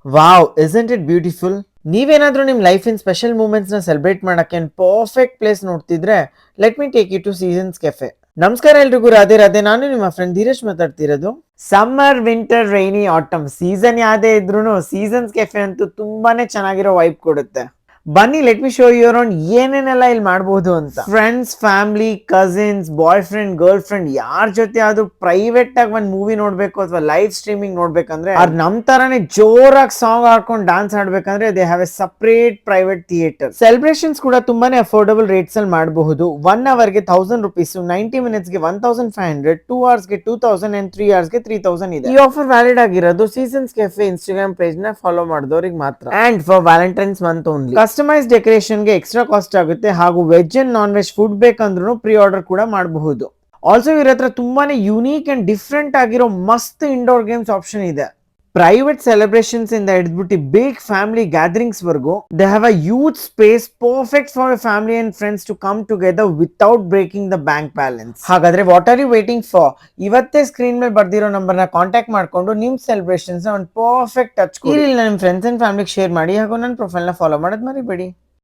Wow, isn't it beautiful? ನೀವೇನಾದ್ರೂ ನಿಮ್ಮ ಲೈಫಿನ ಸ್ಪೆಷಲ್ ಮೂಮೆಂಟ್ಸ್ನ ಸೆಲೆಬ್ರೇಟ್ ಮಾಡಕ್ಕೆ ಪರ್ಫೆಕ್ಟ್ ಪ್ಲೇಸ್ ನೋಡ್ತಿದ್ರೆ, let me take you to Seasons cafe. ನಮಸ್ಕಾರ ಎಲ್ರಿಗೂ, ರಾಧೆ ರಾಧೆ. ನಾನು ನಿಮ್ಮ ಫ್ರೆಂಡ್ ಧೀರಜ್ ಮಾತಾಡ್ತಿರೋದು. Summer, winter, rainy, autumn season ಯಾವ್ದೇ ಇದ್ರೂ ಸೀಸನ್ಸ್ ಕೆಫೆ ಅಂತೂ ತುಂಬಾನೇ ಚೆನ್ನಾಗಿರೋ ವೈಬ್ ಕೊಡುತ್ತೆ. ಬನ್ನಿ, let me show you around ಏನೇನೆಲ್ಲ ಇಲ್ಲಿ ಮಾಡಬಹುದು ಅಂತ. Friends, family, cousins, boyfriend, girlfriend ಯಾರ ಜೊತೆ ಅದು ಪ್ರೈವೇಟ್ ಆಗಿ ಒಂದು ಮೂವಿ ನೋಡ್ಬೇಕು ಅಥವಾ ಲೈವ್ ಸ್ಟ್ರೀಮಿಂಗ್ ನೋಡ್ಬೇಕಂದ್ರೆ, ಅವ್ರು ನಮ್ ತರಾನೇ ಜೋರಾಗಿ ಸಾಂಗ್ ಹಾಡ್ಕೊಂಡು ಡಾನ್ಸ್ ಆಡ್ಬೇಕಂದ್ರೆ they have a separate private theatre. Celebrations ಕೂಡ ತುಂಬಾನೇ ಅಫೋರ್ಡಬಲ್ ರೇಟ್ಸ್ ಅಲ್ಲಿ ಮಾಡಬಹುದು. 1 ಅವರ್ಗೆ 1000 ರುಪೀಸ್, 90 ಮಿನಿಟ್ಸ್ಗೆ 1500, 2 ಅವರ್ಸ್ಗೆ 2000 and 3 ಅವರ್ಸ್ಗೆ 3000 ಇದೆ. ಈ ಆಫರ್ ವ್ಯಾಲಿಡ್ ಆಗಿರೋದು ಸೀಸನ್ಸ್ ಕೆಫೆ ಇನ್ಸ್ಟಾಗ್ರಾಮ್ ಪೇಜ್ ನ ಫಾಲೋ ಮಾಡಿದವ್ರಿಗೆ ಮಾತ್ರ, and for Valentine's month only. Customise ಡೆಕೋರೇಷನ್ಗೆ ಎಕ್ಸ್ಟ್ರಾ ಕಾಸ್ಟ್ ಆಗುತ್ತೆ, ಹಾಗೂ veg and non veg food ಬೇಕಂದ್ರೂ ಪ್ರೀ ಆರ್ಡರ್ ಕೂಡ ಮಾಡಬಹುದು. ಆಲ್ಸೋ ಇವ್ರ ಹತ್ರ ತುಂಬಾನೇ ಯುನೀಕ್ ಅಂಡ್ ಡಿಫ್ರೆಂಟ್ ಆಗಿರೋ ಮಸ್ತ್ ಇಂಡೋರ್ ಗೇಮ್ಸ್ ಆಪ್ಷನ್ ಇದೆ. ಪ್ರೈವೇಟ್ ಸೆಲೆಬ್ರೇಷನ್ಸ್ ಇಂದ ಹಿಡಿದ್ಬಿಟ್ಟು ಬಿಗ್ ಫ್ಯಾಮಿಲಿ ಗ್ಯಾದರಿಂಗ್ಸ್ ವರ್ಗು they have a youth space perfect for family and friends to come together without breaking the bank balance. ಹಾಗಾದ್ರೆ what are you waiting for? ಇವತ್ತೇ screen ಮೇಲೆ ಬರ್ದಿರೋ ನಂಬರ್ನ contact ಮಾಡ್ಕೊಂಡು ನಿಮ್ ಸೆಲೆಬ್ರೇಷನ್ಸ್ ಒಂದು ಪರ್ಫೆಕ್ಟ್ ಟಚ್ ಕೊಡಿ. ಇಲ್ಲ, ನಿಮ್ಮ ಫ್ರೆಂಡ್ಸ್ ಅಂಡ್ ಫ್ಯಾಮಿಲಿಗೆ ಶೇರ್ ಮಾಡಿ, ಹಾಗೂ ನನ್ನ ಪ್ರೊಫೈಲ್ನ ಫಾಲೋ ಮಾಡೋದು ಮರಿಬೇಡಿ.